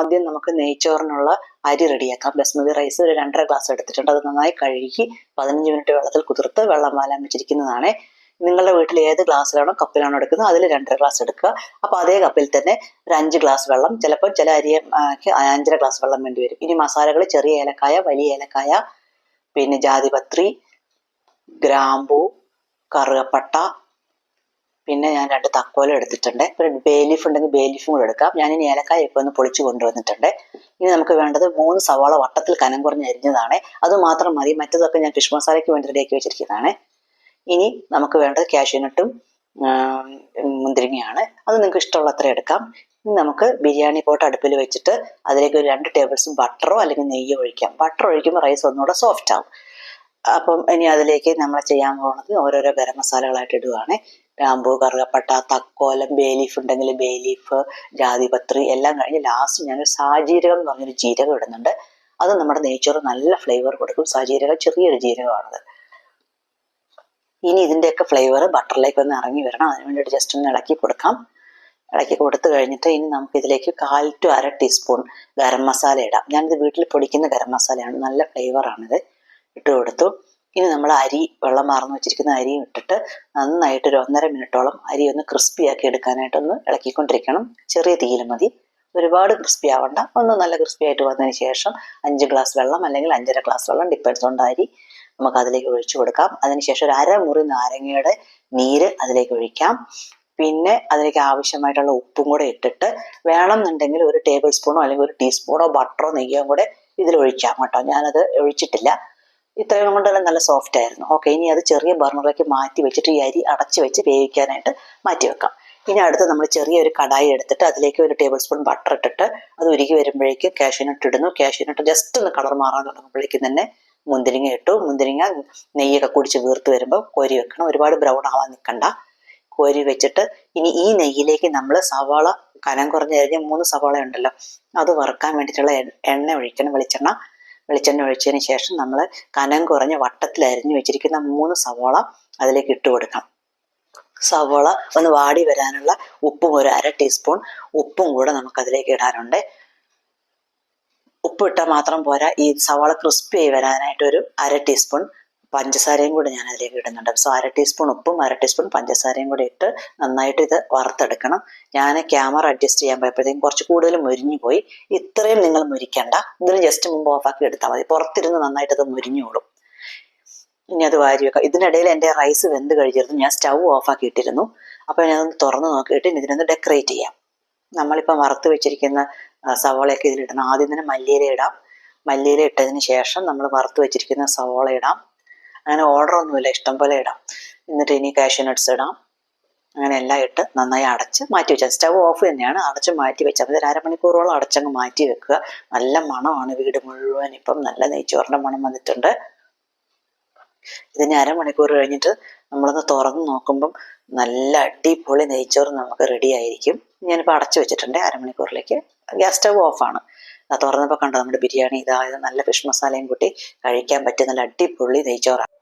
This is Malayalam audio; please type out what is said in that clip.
ആദ്യം നമുക്ക് നെയ്ച്ചോറിനുള്ള അരി റെഡിയാക്കാം. ബസ്മതി റൈസ് ഒരു 2.5 ഗ്ലാസ് എടുത്തിട്ടുണ്ട്. അത് നന്നായി കഴുകി 15 മിനിറ്റ് വെള്ളത്തിൽ കുതിർത്ത് വെള്ളം വാലാൻ വെച്ചിരിക്കുന്നതാണ്. നിങ്ങളുടെ വീട്ടിൽ ഏത് ഗ്ലാസ്സിലാണോ കപ്പിലാണോ എടുക്കുന്നത് അതിൽ 2.5 ഗ്ലാസ് എടുക്കുക. അപ്പോൾ അതേ കപ്പിൽ തന്നെ ഒരു 5 ഗ്ലാസ് വെള്ളം, ചിലപ്പോൾ ചില അരിക്ക് 5.5 ഗ്ലാസ് വെള്ളം വേണ്ടി വരും. ഇനി മസാലകൾ ചെറിയ ഏലക്കായ, വലിയ ഏലക്കായ, പിന്നെ ജാതിപത്രി, ഗ്രാമ്പൂ, കറുകപ്പട്ട, പിന്നെ ഞാൻ 2 തക്കോലം എടുത്തിട്ടുണ്ട്. പിന്നെ ബേ ലീഫ് ഉണ്ടെങ്കിൽ ബേ ലീഫും കൂടെ എടുക്കാം. ഞാനിനി ഏലക്കായ ഇപ്പോൾ ഒന്ന് പൊളിച്ച് കൊണ്ടുവന്നിട്ടുണ്ട്. ഇനി നമുക്ക് വേണ്ടത് 3 സവാള വട്ടത്തിൽ കനം കുറഞ്ഞ് അരിഞ്ഞതാണ്. അത് മാത്രം മതി. മറ്റതൊക്കെ ഞാൻ ഫിഷ് മസാലയ്ക്ക് വേണ്ടി റെഡിയാക്കി വെച്ചിരിക്കുന്നതാണ്. ഇനി നമുക്ക് വേണ്ടത് കാഷ്യൂനട്ടും മുന്തിരിങ്ങയാണ്. അത് നിങ്ങൾക്ക് ഇഷ്ടമുള്ള അത്ര എടുക്കാം. ഇനി നമുക്ക് ബിരിയാണി പോട്ട് അടുപ്പിൽ വെച്ചിട്ട് അതിലേക്ക് ഒരു 2 ടേബിൾ സ്പൂൺ ബട്ടറോ അല്ലെങ്കിൽ നെയ്യോ ഒഴിക്കാം. ബട്ടർ ഒഴിക്കുമ്പോൾ റൈസ് ഒന്നുകൂടെ സോഫ്റ്റ് ആവും. അപ്പം ഇനി അതിലേക്ക് നമ്മൾ ചെയ്യാൻ പോകുന്നത് ഓരോരോ ഗരം മസാലകളായിട്ട് ഇടുകയാണ്. ഗ്രാമ്പൂ, കറുകപ്പട്ട, തക്കോലം, ബേ ലീഫ് ഉണ്ടെങ്കിൽ ബേ ലീഫ്, ജാതിപത്രി എല്ലാം കഴിഞ്ഞ് ലാസ്റ്റ് ഞാനൊരു സാജീരകം എന്ന് പറഞ്ഞൊരു ജീരകം ഇടുന്നുണ്ട്. അത് നമ്മുടെ നെയ്ച്ചോറ് നല്ല ഫ്ലേവർ കൊടുക്കും. സാജീരകം ചെറിയൊരു ജീരകമാണത്. ഇനി ഇതിൻ്റെയൊക്കെ ഫ്ലേവർ ബട്ടറിലേക്ക് ഒന്ന് ഇറങ്ങി വരണം. അതിന് വേണ്ടിയിട്ട് ജസ്റ്റ് ഒന്ന് ഇളക്കി കൊടുക്കാം. ഇളക്കി കൊടുത്തു കഴിഞ്ഞിട്ട് ഇനി നമുക്ക് ഇതിലേക്ക് 1/4 to 1/2 ടീസ്പൂൺ ഗരം മസാല ഇടാം. ഞാനിത് വീട്ടിൽ പൊടിക്കുന്ന ഗരം മസാലയാണ്. നല്ല ഫ്ലേവറാണിത്. ഇട്ട് കൊടുത്തു. ഇനി നമ്മൾ അരി വെള്ളം മാർന്ന് വെച്ചിരിക്കുന്ന അരിയും ഇട്ടിട്ട് നന്നായിട്ട് ഒരു 1.5 മിനിറ്റോളം അരി ഒന്ന് ക്രിസ്പി ആക്കി എടുക്കാനായിട്ടൊന്ന് ഇളക്കിക്കൊണ്ടിരിക്കണം. ചെറിയ തീയിൽ മതി, ഒരുപാട് ക്രിസ്പി ആവണ്ട. ഒന്ന് നല്ല ക്രിസ്പി ആയിട്ട് വന്നതിന് ശേഷം 5 ഗ്ലാസ് വെള്ളം അല്ലെങ്കിൽ 5.5 ഗ്ലാസ് വെള്ളം ഡിപ്പെൻസ് ഓൺ അരി നമുക്ക് അതിലേക്ക് ഒഴിച്ചു കൊടുക്കാം. അതിനുശേഷം ഒരു 1/2 മുറി നാരങ്ങയുടെ നീര് അതിലേക്ക് ഒഴിക്കാം. പിന്നെ അതിലേക്ക് ആവശ്യമായിട്ടുള്ള ഉപ്പും കൂടെ ഇട്ടിട്ട് വേണമെന്നുണ്ടെങ്കിൽ ഒരു ടേബിൾ സ്പൂണോ അല്ലെങ്കിൽ ഒരു ടീസ്പൂണോ ബട്ടറോ നെയ്യോ കൂടെ ഇതിൽ ഒഴിക്കാം കേട്ടോ. ഞാനത് ഒഴിച്ചിട്ടില്ല. ഇത്രയും കൊണ്ടെല്ലാം നല്ല സോഫ്റ്റ് ആയിരുന്നു. ഓക്കെ, ഇനി അത് ചെറിയ ബർണറിലേക്ക് മാറ്റി വെച്ചിട്ട് ഈ അരി അടച്ചു വെച്ച് വേവിക്കാനായിട്ട് മാറ്റി വെക്കാം. ഇനി അടുത്ത് നമ്മൾ ചെറിയൊരു കടായി എടുത്തിട്ട് അതിലേക്ക് ഒരു ടേബിൾ സ്പൂൺ ബട്ടർ ഇട്ടിട്ട് അത് ഉരുകി വരുമ്പോഴേക്ക് കാഷ്യൂനട്ട് ഇടുന്നു. കാഷ്യൂനട്ട് ജസ്റ്റ് ഒന്ന് കളർ മാറാൻ തുടങ്ങുമ്പോഴേക്കും തന്നെ മുന്തിരിങ്ങ ഇട്ടു. മുന്തിരിങ്ങ നെയ്യൊക്കെ കുടിച്ച് വീർത്ത് വരുമ്പോൾ കോരി വെക്കണം. ഒരുപാട് ബ്രൗൺ ആവാൻ നിൽക്കണ്ട. കോരി വെച്ചിട്ട് ഇനി ഈ നെയ്യിലേക്ക് നമ്മൾ സവാള കനം കുറഞ്ഞ് അരിഞ്ഞ 3 സവാള ഉണ്ടല്ലോ, അത് വറുക്കാൻ വേണ്ടിയിട്ടുള്ള എണ്ണ ഒഴിക്കണം. വെളിച്ചെണ്ണ ഒഴിച്ചതിന് ശേഷം നമ്മൾ കനം കുറഞ്ഞ വട്ടത്തിൽ അരിഞ്ഞു വെച്ചിരിക്കുന്ന 3 സവാള അതിലേക്ക് ഇട്ട് കൊടുക്കാം. സവാള ഒന്ന് വാടി വരാനുള്ള ഉപ്പും ഒരു 1/2 ടീസ്പൂൺ ഉപ്പും കൂടെ നമുക്കതിലേക്ക് ഇടാനുണ്ട്. ഉപ്പ് ഇട്ടാൽ മാത്രം പോരാ, ഈ സവാള ക്രിസ്പി ആയി വരാനായിട്ട് ഒരു 1/2 ടീസ്പൂൺ പഞ്ചസാരയും കൂടെ ഞാൻ അതിലേക്ക് ഇടുന്നുണ്ട്. സോ 1/2 ടീസ്പൂൺ ഉപ്പും 1/2 ടീസ്പൂൺ പഞ്ചസാരയും കൂടെ ഇട്ട് നന്നായിട്ട് ഇത് വറുത്തെടുക്കണം. ഞാൻ ക്യാമറ അഡ്ജസ്റ്റ് ചെയ്യാൻ പോയപ്പോഴത്തേക്കും കുറച്ച് കൂടുതൽ മുരിഞ്ഞു പോയി. ഇത്രയും നിങ്ങൾ മുരിക്കണ്ട. ഇതിന് ജസ്റ്റ് മുമ്പ് ഓഫാക്കി എടുത്താൽ മതി. പുറത്തിരുന്ന് നന്നായിട്ട് അത് മുരിഞ്ഞോളും. ഇനി അത് വാരി വെക്കാം. ഇതിനിടയിൽ എൻ്റെ റൈസ് വെന്ത് കഴിഞ്ഞിരുന്നു. ഞാൻ സ്റ്റൗ ഓഫാക്കി ഇട്ടിരുന്നു. അപ്പോൾ ഞാനൊന്ന് തുറന്ന് നോക്കിയിട്ട് ഇതിനൊന്ന് ഡെക്കറേറ്റ് ചെയ്യാം. നമ്മളിപ്പം വറുത്ത് വെച്ചിരിക്കുന്ന സവാളയൊക്കെ ഇതിലിടണം. ആദ്യം തന്നെ മല്ലിയില ഇടാം. മല്ലിയില ഇട്ടതിന് ശേഷം നമ്മൾ വറുത്ത് വെച്ചിരിക്കുന്ന സവാള ഇടാം. അങ്ങനെ ഓർഡർ ഒന്നുമില്ല, ഇഷ്ടം പോലെ ഇടാം. എന്നിട്ട് ഇനി കാഷ്യൂ നട്ട്സ് ഇടാം. അങ്ങനെ എല്ലാം ഇട്ട് നന്നായി അടച്ച് മാറ്റി വെച്ചാൽ സ്റ്റവ് ഓഫ് തന്നെയാണ്. അടച്ച് മാറ്റി വെച്ചാൽ മതി. 1/2 മണിക്കൂറോളം അടച്ചങ്ങ് മാറ്റി വെക്കുക. നല്ല മണമാണ് വീട് മുഴുവൻ. ഇപ്പം നല്ല നെയ്ച്ചോറിൻ്റെ മണം വന്നിട്ടുണ്ട്. ഇതിന് 1/2 മണിക്കൂർ കഴിഞ്ഞിട്ട് നമ്മളൊന്ന് തുറന്ന് നോക്കുമ്പം നല്ല അടിപൊളി നെയ്ച്ചോറ് നമുക്ക് റെഡി ആയിരിക്കും. ഞാനിപ്പോൾ അടച്ചു വെച്ചിട്ടുണ്ട് 1/2 മണിക്കൂറിലേക്ക്. ഗ്യാസ് സ്റ്റവ് ഓഫാണ്. അത് തുറന്നപ്പോൾ കണ്ടോ നമ്മുടെ ബിരിയാണി. ഇത് നല്ല ഫിഷ് മസാലയും കൂട്ടി കഴിക്കാൻ പറ്റിയ നല്ല അടിപൊളി നെയ്ച്ചോറാണ്.